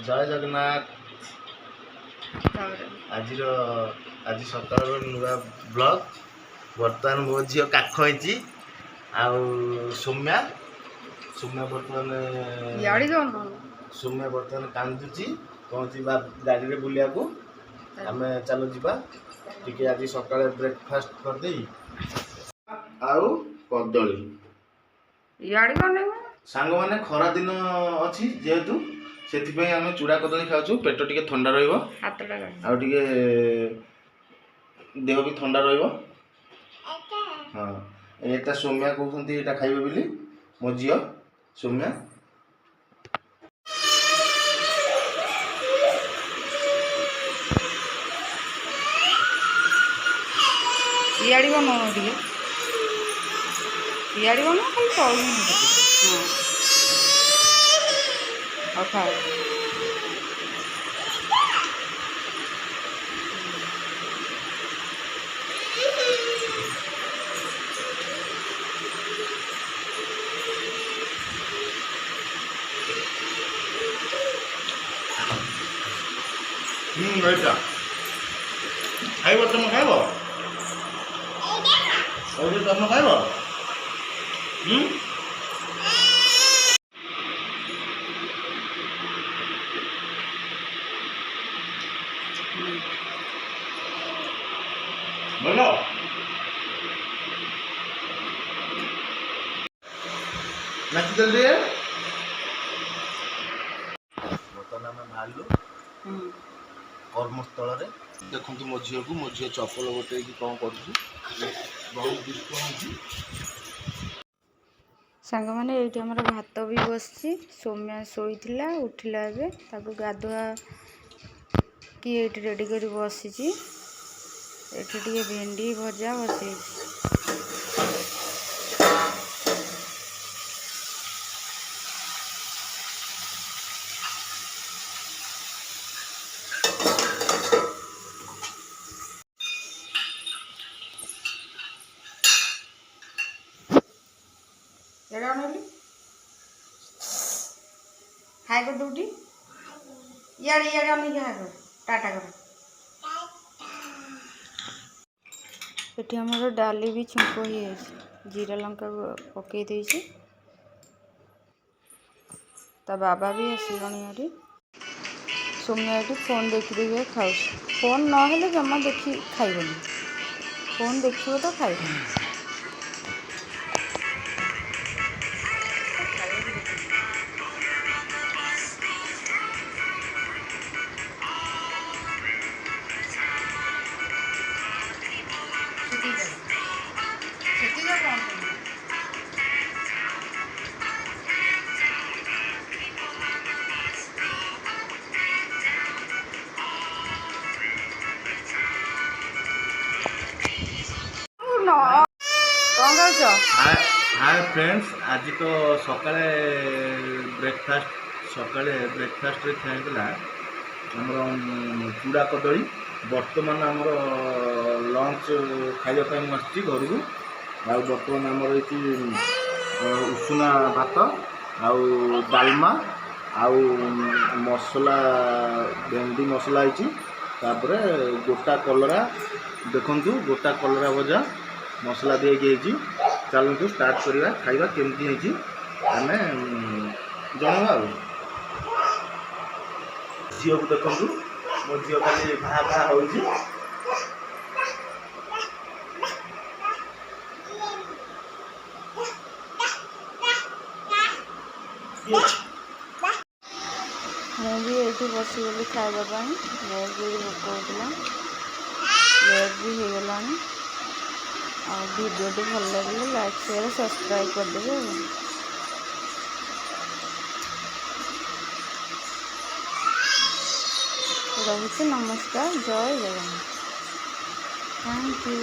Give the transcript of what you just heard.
जय जगन्नाथ। आज सकाल नुआ ब्लॉग बर्तमान मो झी काख होती सौम्या सौम्या बर्तमान कांदुची कौन गाड़ी में बुलिया को आम चलो जीवा टी आज सकाଳେ ब्रेकफास्ट करदे आउ कदली सांग मैंने खरा दिन अच्छी जेहेतु से आम चूड़ा कदली खाऊ पेट टी ठंडा रहा देह भी ठंडा रहा। हाँ यहाँ सौम्या कहते यहाँ खाइबे बोली मो झी सौम्या इयाड़ी बनाओ इयाड़ी बनाओ खाली तल हाँ खाओ खाइब तुम खाइब तुम खाइब बोलो नाची जल्दी बर्तमान आम बाहर कर्मस्थल देखु मो झी को मो झी चपल गोटे कौन कर बहुत दुष्ट सांग मैंने ये भात भी बसची सौम्या शोला उठिला ताको गाधुआ कि ये रेडी कर बसी भेंडी भजा बसई हाय कर दूटी इे इे अनेक हाय कर टाटा कर ये आमर डाली भी छुंक हो जीरा लंका पकई देसी ता बाबा भी आसलानी सौम्या ये फोन देखी खाऊ फोन ना जमा देखी खाइबनी फोन देखिए तो खाइबनी हाय फ्रेंड्स आज तो सकाळे ब्रेकफास्ट रे खाइला हमर चूड़ा कदली बर्तमान आमर लंच खाइबा पई मु आछि घर को आ बर्तमान आमर ये उषुना भात आउ डालमा आउ मसला भेंडी मसला है गोटा कलरा देखंतु गोटा कलरा भजा मसला दिए चलतु स्टार्ट करवा खाइबा केमती आम जनवा झील को देखु मो झी खाली भा भा हो मुझे ये बसगली खावाई लेट भी भोक होता लेट भी हो गला वीडियो भल लगे लाइक शेयर सब्सक्राइब करदे रही। नमस्कार जय जगन्नाथ थैंक यू।